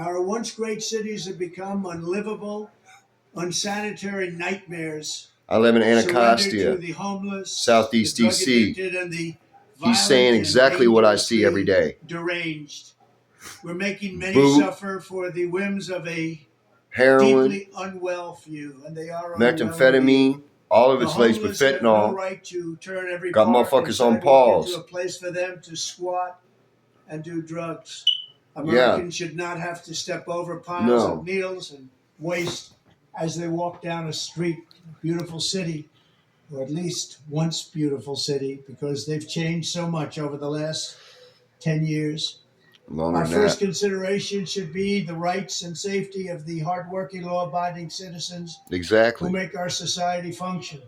Our once great cities have become unlivable, unsanitary nightmares. I live in Surrender to Anacostia, the homeless, Southeast the drug DC. addicted, and the He's saying violent and exactly what I see every dangerously day. deranged. We're making many Boot, suffer for the whims of a heroin, deeply unwell few, and they are unwell indeed. methamphetamine, all of The it's laced with homeless have no fentanyl. right to turn every Got park and motherfuckers on sidewalk into a pause. place for them to squat and do drugs. Yeah, Americans should not have to step over piles of no. needles and waste as they walk down a street in a beautiful city, or at least once beautiful city, because they've changed so much over the last 10 years. Longer Our than first that. consideration should be the rights and safety of the hardworking, law-abiding citizens who Exactly. make our society function.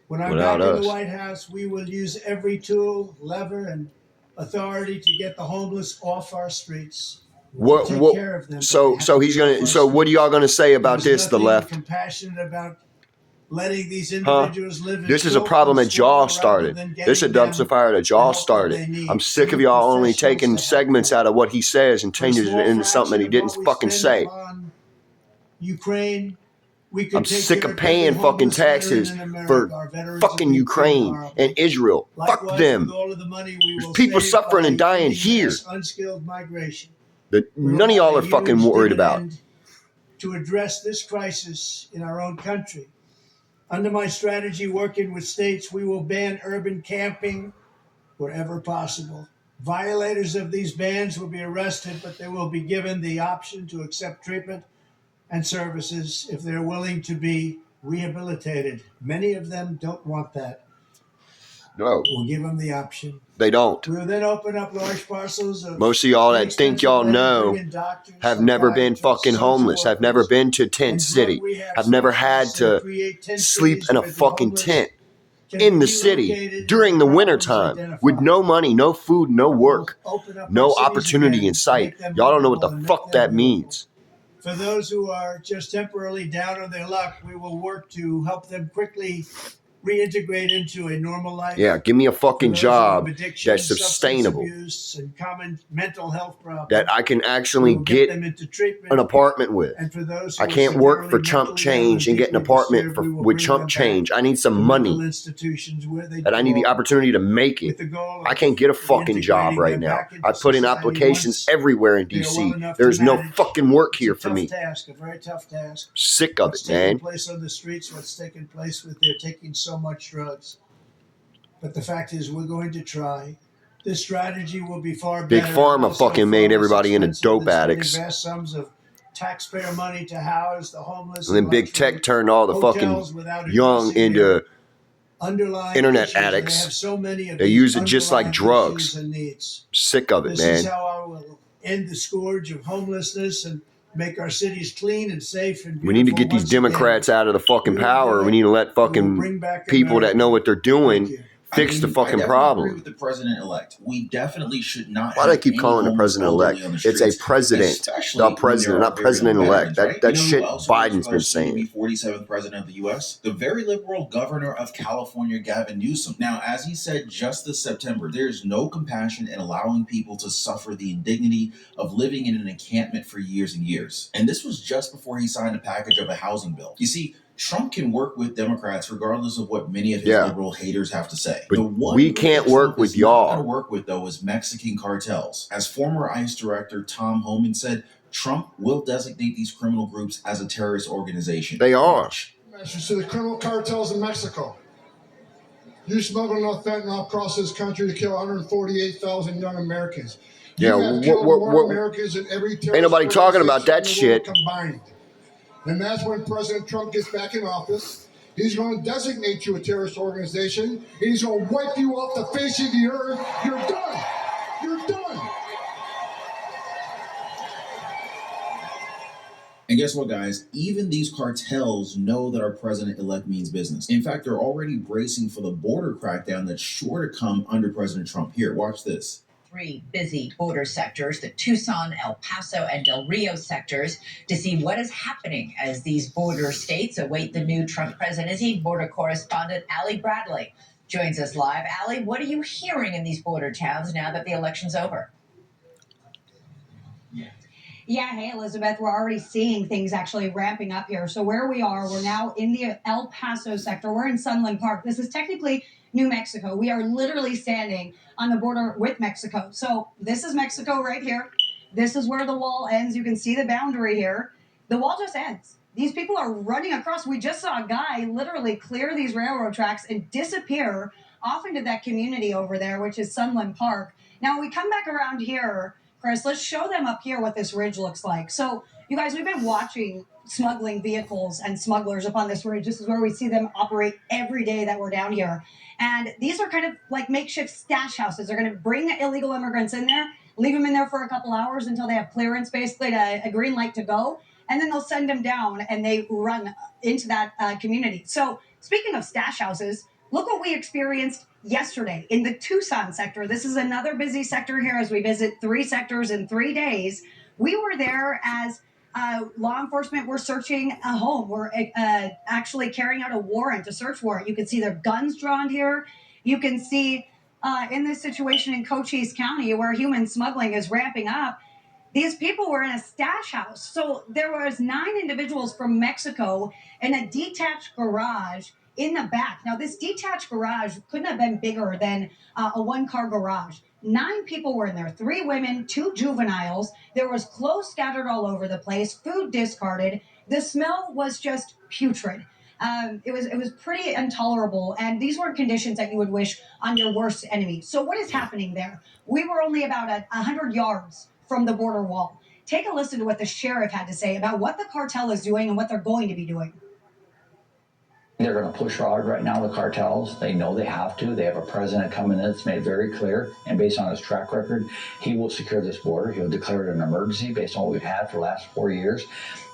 When I'm Without back in the us. White House, we will use every tool, lever, and authority to get the homeless off our streets. What Take care of them, but they have so to he's be off gonna our so what are streets. y'all gonna say about There's this, the nothing left? compassionate about letting these Huh? individuals live in This is a filth problem and that y'all squalor rather started. than This is a getting them dumpster fire that the y'all help that started. they need. I'm We sick of need y'all only professionals taking to help segments them. out of what he says and For a changes it small into something fraction he of didn't what we fucking spend say. upon Ukraine, we I'm could take sick care of of every paying fucking homeless veteran taxes in America. for Our veterans have fucking been treated Ukraine and horribly. Israel. Fuck Likewise, with them. all of the money we There's will people save suffering by and dying funding here mass unskilled migration, that we none will of have y'all a are fucking huge worried about. dividend to address this crisis in our own country. Under my strategy, working with states, we will ban urban camping wherever possible. Violators of these bans will be arrested, but they will be given the option to accept treatment and services if they're willing to be rehabilitated. Many of them don't want that. No, We'll give them the option. they don't. We will then open up large parcels of Most of y'all that think inexpensive y'all land, bring know in doctors, have never been psychiatrists, fucking social homeless, have never workers, been to Tent and drug City, rehab have never had specialists, and to create 10 sleep cities in a where the fucking homeless tent can in be the city relocated and during their the winter problems time with identified. no money, no food, no We'll work, open up our no cities opportunity again, in sight. make them Y'all don't know what livable, the and make fuck them that beautiful. means. For those who are just temporarily down on their luck, we will work to help them quickly reintegrate into a normal life. Yeah, give me a For fucking those who have job addiction, that's substance sustainable, abuse, and common mental health problems, that I can we actually will get get them into an treatment. apartment with. And for those I who are can't work for severely chump mentally ill and change and get an deeply apartment disturbed, for we will with bring chump them back change. I need some to mental money institutions where they that I need the belong, opportunity to make with it. the goal I of can't get a fucking job reintegrating right them now. back into I put in society applications once everywhere in they are well DC. enough to There's no manage. fucking work It's a here for tough me. task, a very tough task. Sick of What's it, taking man. place on the streets, what's taking place with their taking so much drugs. But the fact is, we're going to try. This strategy will be far Big better, Pharma also fucking far made less everybody into expensive dope than spending addicts. vast sums of taxpayer money to house the homeless And in then big tech luxury turned all the fucking hotels without young addressing their into underlying internet issues. And they have addicts. so many of They these use it just like underlying issues drugs. and needs. Sick of it, This is man. how I will end the scourge of homelessness and make our cities clean and safe and beautiful. We need to get these once again. Democrats out of the fucking We will power. do We it. need to let We will fucking bring back people that know America. what they're Thank doing you. fix the I fucking definitely agree problem. with the president-elect. We definitely should not Why do I have keep any calling the homeless president-elect? elderly on the It's a streets, president. especially The when there president, are not very young president-elect. veterans, right? That You know who shit else works Biden's with our been soon-to-be saying. 47th president of the U.S.? The very liberal governor of California, Gavin Newsom. Now, as he said just this September, there is no compassion in allowing people to suffer the indignity of living in an encampment for years and years. And this was just before he signed a package of a housing bill. You see, Trump can work with Democrats regardless of what many of his liberal haters have to say. But The one we group can't that work Trump with is not going y'all. to work with, though, is Mexican cartels. As former ICE director Tom Homan said, Trump will designate these criminal groups as a terrorist organization. They are. Watch. To the criminal cartels in Mexico. You smuggle enough fentanyl across this country to kill 148,000 young Americans. You Yeah, have killed more Americans than every terrorist ain't nobody talking about that organization in the world shit. combined. And that's when President Trump gets back in office. He's going to designate you a terrorist organization, and he's going to wipe you off the face of the earth. You're done. You're done. And guess what, guys? Even these cartels know that our president-elect means business. In fact, they're already bracing for the border crackdown that's sure to come under President Trump. Here, watch this. Three busy border sectors, the Tucson, El Paso, and Del Rio sectors, to see what is happening as these border states await the new Trump presidency. Border correspondent Allie Bradley joins us live. Allie, what are you hearing in these border towns now that the election's over? Yeah, hey Elizabeth, we're already seeing things actually ramping up here. So where we are, we're now in the El Paso sector. We're in Sunland Park. This is technically New Mexico. We are literally standing on the border with Mexico. So this is Mexico right here. This is where the wall ends. You can see the boundary here. The wall just ends. These people are running across. We just saw a guy literally clear these railroad tracks and disappear off into that community over there, which is Sunland Park. Now we come back around here, Chris, let's show them up here what this ridge looks like. So, you guys, we've been watching smuggling vehicles and smugglers up on this ridge. This is where we see them operate every day that we're down here. And these are kind of like makeshift stash houses. They're going to bring illegal immigrants in there, leave them in there for a couple hours until they have clearance, basically, a green light to go. And then they'll send them down and they run into that community. So, speaking of stash houses, look what we experienced yesterday in the Tucson sector. This is another busy sector here as we visit 3 sectors in 3 days. We were there as law enforcement were searching a home. We're actually carrying out a warrant, a search warrant. You can see their guns drawn here. You can see in this situation in Cochise County where human smuggling is ramping up, these people were in a stash house. So there was 9 individuals from Mexico in a detached garage in the back. Now, this detached garage couldn't have been bigger than a 1-car garage. 9 people were in there, 3 women, 2 juveniles. There was clothes scattered all over the place, food discarded. The smell was just putrid. It was pretty intolerable, and these weren't conditions that you would wish on your worst enemy. So what is happening there? We were only about 100 yards from the border wall. Take a listen to what the sheriff had to say about what the cartel is doing and what they're going to be doing. They're going to push hard right now, the cartels. They know they have to. They have a president coming in that's made it very clear. And based on his track record, he will secure this border. He'll declare it an emergency based on what we've had for the last 4 years,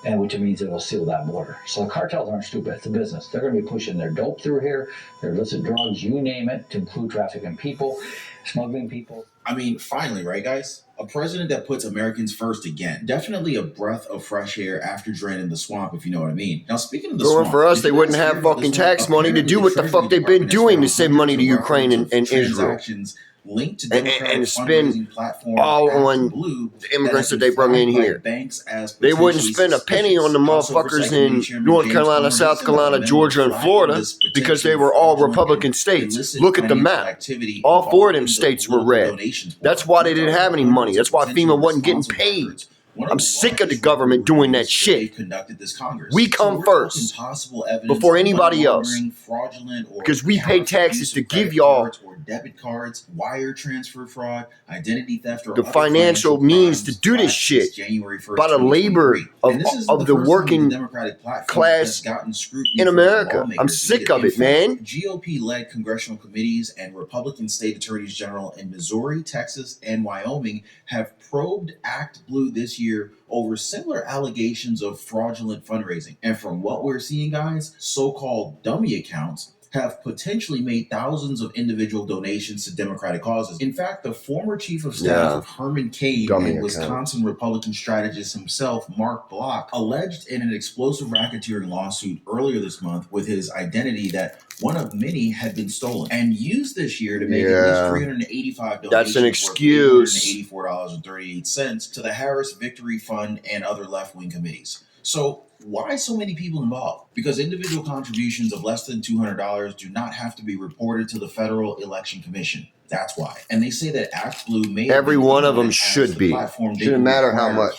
and which means it will seal that border. So the cartels aren't stupid. It's a business. They're going to be pushing their dope through here, their illicit drugs, you name it, to include trafficking people, smuggling people. I mean, finally, right, guys? A president that puts Americans first again. Definitely a breath of fresh air after draining the swamp, if you know what I mean. Now, speaking of the Going swamp, for us, did they you wouldn't guys have hear about fucking this one? tax money to Apparently, do the what the Treasury fuck they've been Department has doing found to send money to hundreds of Ukraine and records of Israel. transactions linked to And Democratic spend fundraising platform all Act on Blue the immigrants that that they have been brought in flagged by here. banks as They wouldn't potentially spend a penny on the suspicious. House motherfuckers Oversight in Committee Chairman North James Carolina, Cornyn South sent out a Carolina, memo Georgia, and flagging Florida this because they potentially were all fraudulent Republican and states. illicit Look at the financial map. activity All 4 of them involving the states were political red. donations That's board. why they didn't have any money. That's why FEMA wasn't getting paid. I'm sick of the government doing that shit. Conducted this Congress. We come we're first talking possible evidence before of anybody money else. laundering, fraudulent or Because we pay counterfeit taxes use to of give credit y'all cards or debit cards, wire transfer fraud, identity theft, or the other financial means to crimes do this flagged shit since January 1st, by the labor 2023. of, And this isn't of the first time working the Democratic platform class has gotten scrutiny in from America. I'm lawmakers sick either. of In it, man. fact, GOP-led congressional committees and Republican state attorneys general in Missouri, Texas, and Wyoming have probed Act Blue this year over similar allegations of fraudulent fundraising. And from what we're seeing, guys, so-called dummy accounts have potentially made thousands of individual donations to Democratic causes. In fact, the former chief of staff of Herman Cain Dummy and account. Wisconsin Republican strategist himself, Mark Block, alleged in an explosive racketeering lawsuit earlier this month with his identity that one of many had been stolen and used this year to make at least 385 donations. That's an excuse. Worth $884.38 to the Harris Victory Fund and other left-wing committees. So why so many people involved? Because individual contributions of less than $200 do not have to be reported to the Federal Election Commission. That's why. And they say that Act Blue may Every one of them should be. Shouldn't matter how much.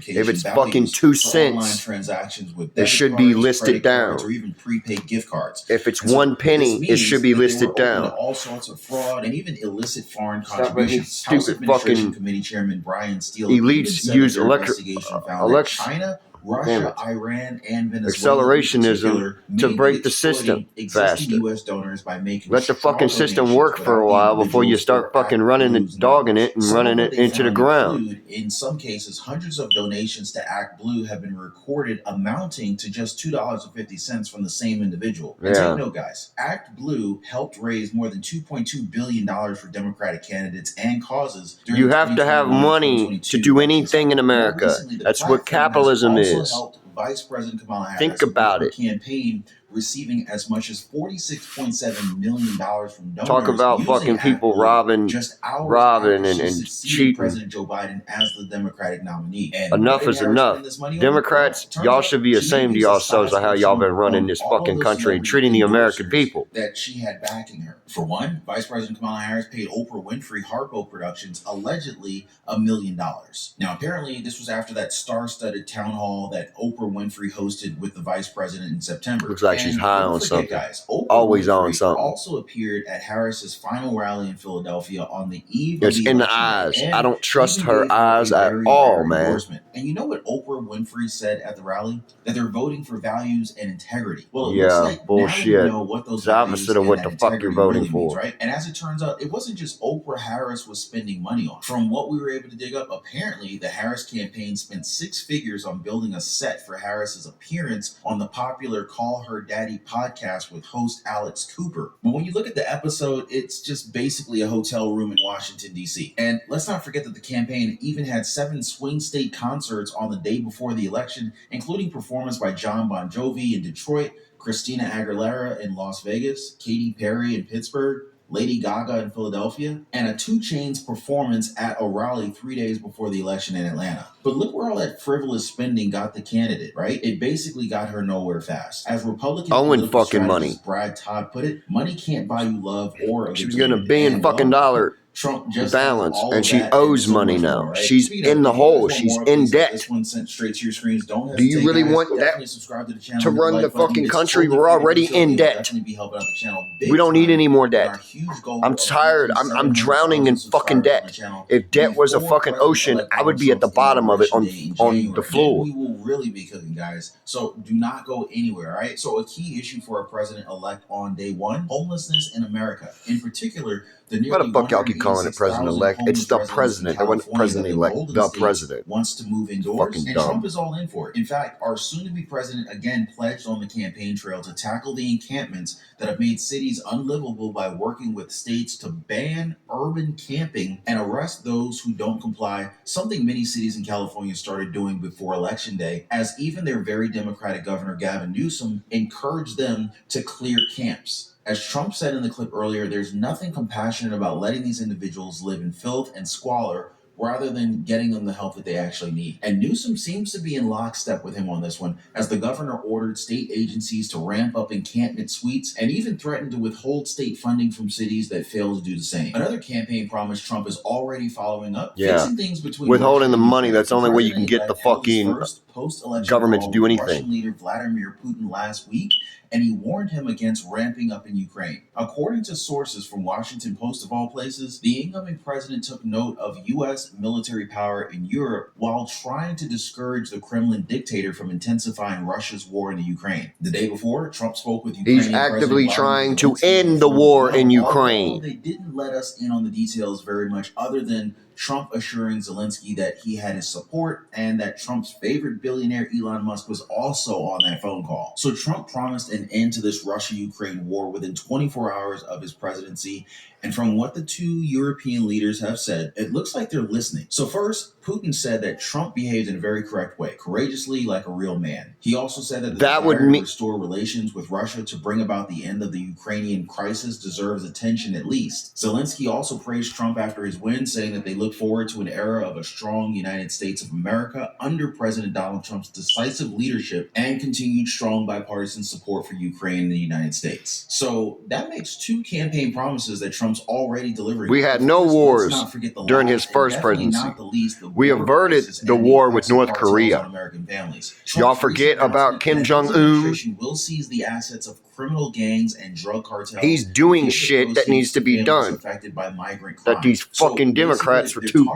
If it's fucking 2 cents, transactions with it should be cards, listed credit cards, down. or even prepaid gift cards. If it's And so 1 penny, this it should be means that they listed were open to down. all sorts of fraud and even illicit foreign Stop making contributions. House stupid Administration fucking Committee Chairman Brian Steele elites use investigation found that election. China, Damn Russia, it. Iran, and Venezuela Accelerationism to break the system faster. US donors by making Let the fucking straw system donations work for a without while the before you individuals start or fucking Act running Blue's and dogging it and Some running of it what they into the found ground. include, in some cases, hundreds of donations to Act Blue have been recorded amounting to just $2.50 from the same individual. And Yeah. take note, guys, Act Blue helped raise more than $2.2 billion for Democratic candidates and causes during You the have to have 2021 money 2022 to do election anything in cycle. More America. recently, the That's what platform has capitalism also is. helped Vice President Kamala Harris Think about with it. her campaign receiving as much as $46.7 million from donors. Talk about using fucking people Apple robbing just hours robbing after she and succeeded cheating. President Joe Biden as the Democratic nominee. And Enough why did is Harris enough. spend this money on? Democrats, Turns y'all out should be she ashamed of made these yourselves of how y'all been running this all fucking the country and celebrity treating the American endorsers people. that she had backing her. For one, Vice President Kamala Harris paid Oprah Winfrey Harpo Productions allegedly $1 million. Now, apparently, this was after that star-studded town hall that Oprah Winfrey hosted with the vice president in September. Looks like she's high on something. Guys, Oprah Always Winfrey on something. also appeared at Harris's final rally in Philadelphia on the eve It's of the in the election eyes. day, I don't trust even her gave her eyes a at very all, rare man. endorsement. And you know what Oprah Winfrey said at the rally? That they're voting for values and integrity. Well, it looks like bullshit. now you know what those It's the opposite of values what and the that fuck you're integrity voting really means, for. right? And as it turns out, it wasn't just Oprah Harris was spending money on. From what we were able to dig up, apparently the Harris campaign spent 6 figures on building a set for Harris's appearance on the popular Call Her Daddy podcast with host Alex Cooper. But when you look at the episode, it's just basically a hotel room in Washington, D.C. And let's not forget that the campaign even had 7 swing state concerts on the day before the election, including performance by John Bon Jovi in Detroit, Christina Aguilera in Las Vegas, Katy Perry in Pittsburgh, Lady Gaga in Philadelphia, and a 2 Chainz performance at a rally 3 days before the election in Atlanta. But look where all that frivolous spending got the candidate, right? It basically got her nowhere fast. As Republican political fucking money. strategist Brad Todd put it, money can't buy you love or a She was good getting $1 billion and, fucking dollar Trump just balance, has all and of she that owes and so money much now. more, right? She's Speaking of, in the if you guys hole. want She's more in updates like debt. this one sent straight to your screens. Don't Do you hesitate, really guys. want that Definitely subscribe to the channel. to Hit the run like the button. fucking It's country? totally We're free. already So in it'll debt. definitely be helping out the channel big We don't need time any more in our debt. huge goal I'm of tired. reaching I'm drowning in 700,000 fucking subscribers on the debt. channel If debt was a before fucking ocean, President-elect I would Donald be at the Trump's bottom of it inauguration day in on January. the floor. Then we will really be cooking, guys. So do not go anywhere, all right? So a key issue for a president-elect on day one, homelessness in America. In particular, the Why nearly the fuck y'all keep calling it 186,000 president-elect? It's homeless the residents in president. They wasn't California that president-elect. Golden The State president. wants to move indoors, Fucking and dumb. Trump is all in for it. In fact, our soon-to-be president again pledged on the campaign trail to tackle the encampments that have made cities unlivable by working with states to ban urban camping and arrest those who don't comply, something many cities in California started doing before Election Day, as even their very Democratic Governor Gavin Newsom encouraged them to clear camps. As Trump said in the clip earlier, there's nothing compassionate about letting these individuals live in filth and squalor rather than getting them the help that they actually need. And Newsom seems to be in lockstep with him on this one, as the governor ordered state agencies to ramp up encampment suites and even threatened to withhold state funding from cities that fail to do the same. Another campaign promise Trump is already following up, fixing things between Withholding Russia the and money, Ukraine. that's the only way you can get the President-elect held his fucking first post-election government to call do with anything. Russian leader Vladimir Putin last week, and he warned him against ramping up in Ukraine. According to sources from Washington Post of all places, the incoming president took note of U.S. military power in Europe while trying to discourage the Kremlin dictator from intensifying Russia's war in the Ukraine. The day before, Trump spoke with Ukrainian He's actively President trying Volodymyr to Zelensky end on the phone as war well, in although Ukraine. they didn't let us in on the details very much, other than Trump assuring Zelensky that he had his support and that Trump's favorite billionaire Elon Musk was also on that phone call. So Trump promised an end to this Russia-Ukraine war within 24 hours of his presidency. And from what the 2 European leaders have said, it looks like they're listening. So first, Putin said that Trump behaved in a very correct way, courageously like a real man. He also said that the desire to restore relations with Russia to bring about the end of the Ukrainian crisis deserves attention at least. Zelensky also praised Trump after his win, saying that they look forward to an era of a strong United States of America under President Donald Trump's decisive leadership and continued strong bipartisan support for Ukraine and the United States. So that makes 2 campaign promises that Trump's already delivering. We had no wars during his first presidency. We averted the war with North Korea. Y'all forget about Kim Jong-un? Will seize the assets of criminal gangs and drug cartels. He's doing shit that needs to be done that these fucking Democrats were too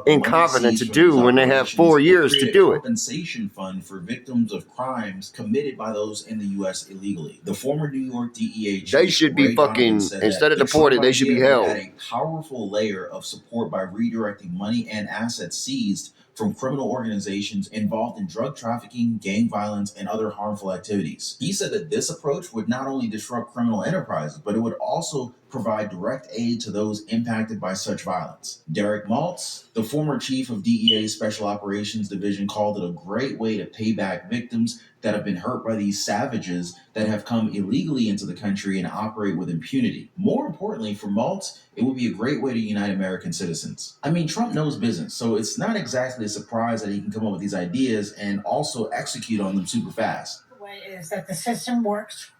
incompetent to do when they have 4 years to do it. Compensation fund for victims of crimes committed by those in the U.S. illegally. The former New York DEA chief, They should be Ray fucking, Donovan, instead of deported, they should be held. Had a powerful layer of support by redirecting money and assets seized from criminal organizations involved in drug trafficking, gang violence, and other harmful activities. He said that this approach would not only disrupt criminal enterprises, but it would also provide direct aid to those impacted by such violence. Derek Maltz, the former chief of DEA's Special Operations Division, called it a great way to pay back victims that have been hurt by these savages that have come illegally into the country and operate with impunity. More importantly, for Maltz, it would be a great way to unite American citizens. I mean, Trump knows business, so it's not exactly a surprise that he can come up with these ideas and also execute on them super fast. The way is that the system works.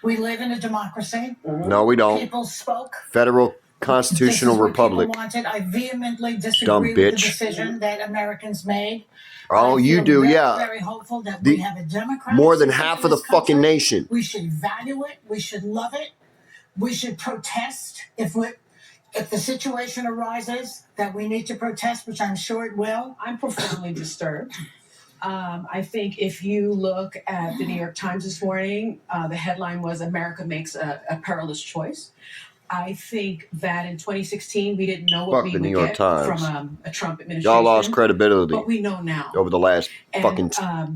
We live in a democracy. No, we don't. People spoke. Federal constitutional This is what republic. people wanted. I vehemently disagree Dumb with bitch. the decision that Americans made. Oh, I you feel do, very, yeah. Very hopeful that The- we have a democratic More than system half in of the this fucking country. nation. We should value it. We should love it. We should protest if the situation arises that we need to protest, which I'm sure it will. I'm profoundly disturbed. I think if you look at the New York Times this morning, the headline was "America makes a perilous choice." I think that in 2016 we didn't know what Fuck we the would New York get Times. from a Trump administration. Y'all lost credibility but we know now. over the last And, fucking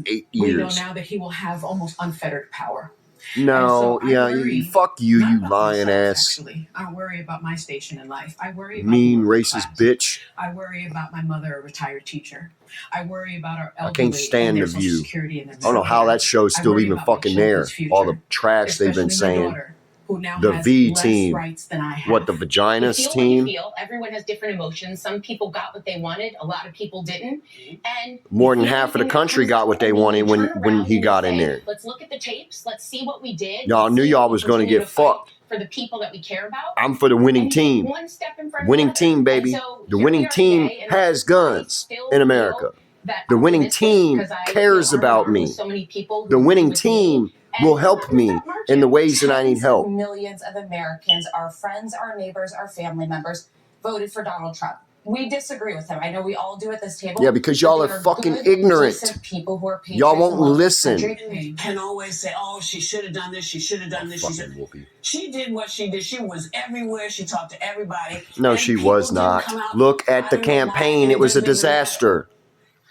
8 we know years. now that he will have almost unfettered power. No, And so I worry fuck you, not you about lying myself, ass, Actually, I don't worry about my station in life. I worry about mean, the working racist class. bitch. I worry about my mother, a retired teacher. I worry about our elderly. I can't stand and their The Social View. Security and their I don't know how Medicare. that show's I still worry even about my fucking there. children's All the future, trash they've been especially my saying. daughter, who now The has V less team. rights than I have. What, the You vaginas feel what team? you feel. Everyone has different emotions. Some people got what they wanted. A lot of people didn't. And More than if half of the anything country comes got up what they and we wanted when turn when around he and got in say, there. Let's look at the tapes. Let's see what we did. Y'all Let's knew see y'all if we was gonna continue get to fight fucked. for the people that we care about. I'm for the winning And take team. one step in front of Winning the other. team, baby. And so The here winning we are team today, and has I guns still in feel America. that The winning optimistic team because I cares feel about honored me. with so many people The who winning with me. team And will help me that margin. in the ways that I need Tens help. of millions of Americans, our friends, our neighbors, our family members, voted for Donald Trump. We disagree with him. I know we all do at this table. Yeah, because y'all but are they fucking good, ignorant. decent people who are Y'all patriots won't and love this listen. country. Can always say, "Oh, she should have done this. She should have done this." She Fucking said whoopee. she did what she did. She was everywhere. She talked to everybody. No, And she people was didn't not. come out. Look at the I don't know why, campaign. and It was a doesn't even matter. disaster.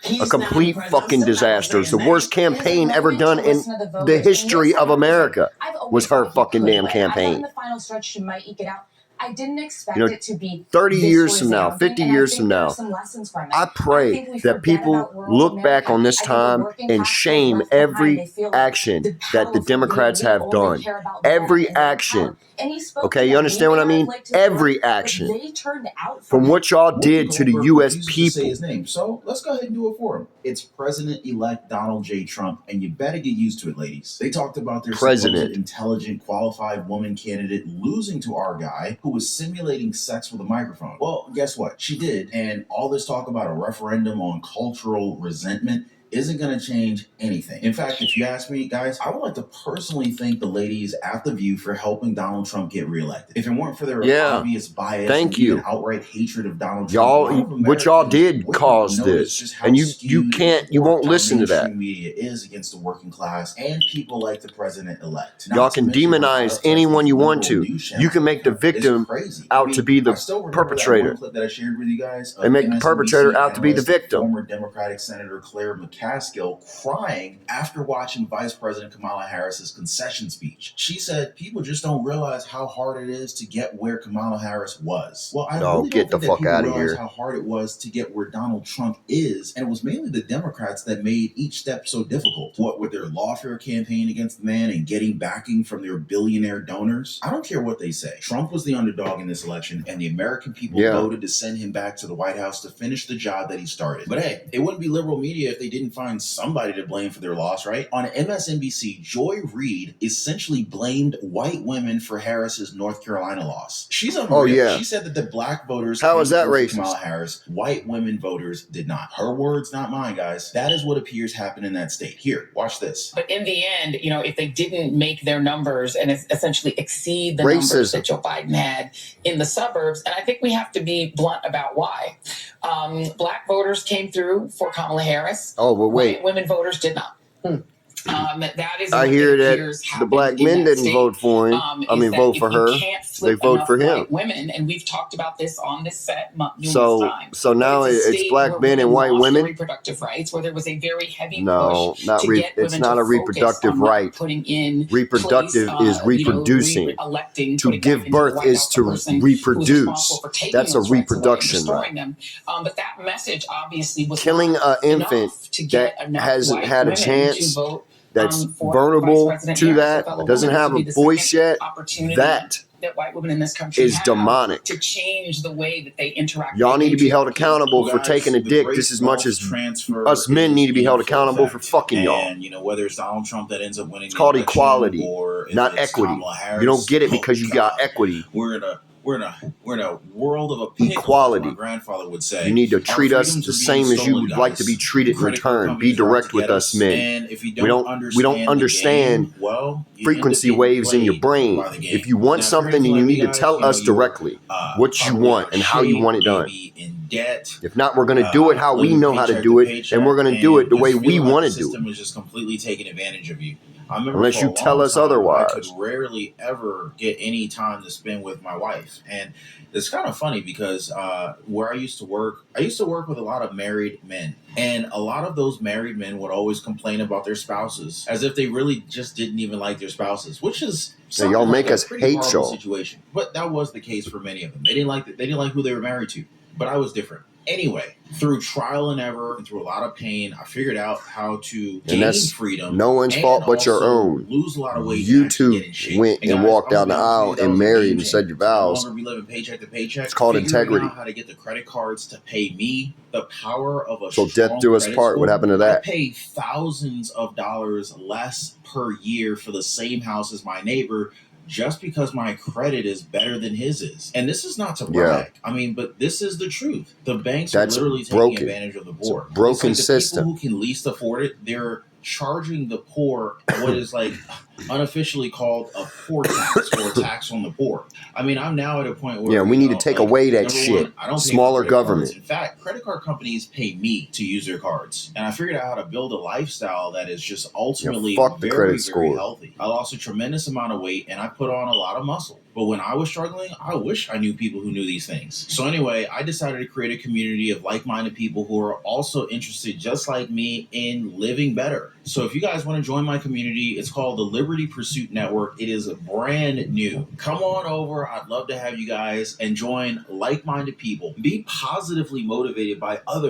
He's A not complete the president. fucking I'm still not disaster. It's the saying worst that. campaign There's a ever moment done to in listen to the the voters. And history yes, I of will say, America. I've always Was her thought he fucking could damn win. I thought in campaign. the final stretch she might eke it out. I didn't expect You know, it to be 30 this years from now, resounding, 50 and I years think from there are now, some lessons from it. I I pray think we that forget people about rural look back America. on this I think the time working and class shame feels left behind. every They feel like action the that the powerful Democrats elite have only done. care about them Every and their action. power. And he spoke Okay, to you them. understand what I Maybe mean? I've liked his work, Every but action. they turned out for From him. what y'all Whoopi did to the Goldberg U.S. refuses to say people. his name, so let's go ahead and do it for him. It's President-elect Donald J. Trump, and you better get used to it, ladies. They talked about their President. supposed intelligent, qualified woman candidate losing to our guy who was simulating sex with a microphone. Well, guess what? She did, and all this talk about a referendum on cultural resentment isn't going to change anything. In fact, if you ask me, guys, I would like to personally thank the ladies at The View for helping Donald Trump get reelected. If it weren't for their Yeah. obvious bias Thank and you. even outright hatred of Donald Trump, Y'all, a lot of what y'all Americans did wouldn't cause notice this. just how And you skewed can't, you warped won't our listen to that. mainstream media is against the working class and people like the president-elect. Y'all Not to can mention how demonize upset anyone these you want liberal to. news You channels can make the have. It's victim crazy. out to be the I still remember that perpetrator. one clip that I shared with you guys of And make the MSNBC perpetrator out to be the analyst, victim. former Democratic Senator Claire McCaskill, crying after watching Vice President Kamala Harris's concession speech. She said people just don't realize how hard it is to get where Kamala Harris was. Well, I No, really get don't the think that fuck people outta realize here. how hard it was to get where Donald Trump is, and it was mainly the Democrats that made each step so difficult. What with their lawfare campaign against the man and getting backing from their billionaire donors. I don't care what they say. Trump was the underdog in this election, and the American people Yeah. voted to send him back to the White House to finish the job that he started. But hey, it wouldn't be liberal media if they didn't find somebody to blame for their loss, right? On MSNBC, Joy Reid essentially blamed white women for Harris's North Carolina loss. She's unreal. Oh, yeah. She said that the black voters How came is that through for racist? Kamala Harris. White women voters did not. Her words, not mine, guys. That is what appears happened in that state. Here, watch this. But in the end, you know, if they didn't make their numbers and essentially exceed the Racism. numbers that Joe Biden had in the suburbs, and I think we have to be blunt about why. Black voters came through for Kamala Harris. Oh, but wait. White women voters did not. That is I what hear it that appears the happened black in men that didn't state. vote for him. Is that vote if for you her. can't They flip vote enough for him. white women, and we've talked about this on this set numerous So times. so now But it's a it's state black where men and women white lost their women. reproductive rights, where there was a very heavy No, push not to re- get it's women not to a focus reproductive on not right. putting in Reproductive place, is reproducing. electing, To putting give back into the birth White is House the to person who was reproduce. responsible for taking That's a those rights away and reproduction restoring right. them. But that message obviously was Killing not an infant enough to get that enough hasn't white had a women to chance, vote that's for vulnerable Vice President to Harris, a that, fellow doesn't woman. This have would a be the voice second yet, opportunity that that white women in this country is have demonic. to change the way that they interact Y'all with need to be held patriarchy. accountable Well, for guys, taking a the dick great just as much wealth as transfer us men is need to be held in full accountable for effect. fucking y'all. And whether it's Donald Trump that ends up winning It's the called election, equality, or if not it's equity. Kamala Harris, You don't get it because you got God, equity. we're in a world of a pickle, as Equality. my grandfather would say. You need to Our treat us freedoms the are same being as you stolen, would like to be guys. treated in Credit card return. Be companies are out direct to with get us men. and if you We don't understand the game, well, you frequency end up waves in your getting brain. played by the game. If you want Now, if you're something, then anything you like me, need to guys, tell us you were, directly what you probably want out of and how you shape, want it done. maybe in debt. If not, we're going to do it how we living know how to paycheck do it, paycheck, and we're going to do it the just way we feeling like want the to do it. system is just completely taking advantage of you. I remember Unless for you a tell long us time, I otherwise. could rarely ever get any time to spend with my wife. And it's kind of funny because where I used to work with a lot of married men. And a lot of those married men would always complain about their spouses as if they really just didn't even like their spouses, which is Yeah, y'all make like us a pretty hate horrible y'all. situation. But that was the case for many of them. They didn't like who they were married to. But I was different. Anyway, through trial and error, and through a lot of pain, I figured out how to gain freedom. No one's fault but your own. Lose a lot of weight. You and actually two get in shape. went and guys, walked I'm down the gonna be honest aisle with you, that and was a married game and said changer. your So no vows. longer be living paycheck to paycheck. It's called Figuring integrity. out how to get the credit cards to pay me, the power of a So strong death do us credit part. score. What happened to I that? pay thousands of dollars less per year for the same house as my neighbor, just because my credit is better than his is. And this is not to brag. I mean, but this is the truth. The banks That's are literally broken. taking advantage of the poor. It's a broken it's like the system. people who can least afford it, they're charging the poor what is like unofficially called a poor tax or a tax on the poor. I mean, I'm now at a point where We need to take away that shit. One, I don't pay for Smaller credit cards. government. In fact, credit card companies pay me to use their cards, and I figured out how to build a lifestyle that is just ultimately fuck the very, credit very score. healthy. I lost a tremendous amount of weight, and I put on a lot of muscle. But when I was struggling, I wish I knew people who knew these things. So anyway, I decided to create a community of like-minded people who are also interested, just like me, in living better. So if you guys want to join my community, it's called the Liberty Pursuit Network. It is brand new. Come on over. I'd love to have you guys and join like-minded people. Be positively motivated by other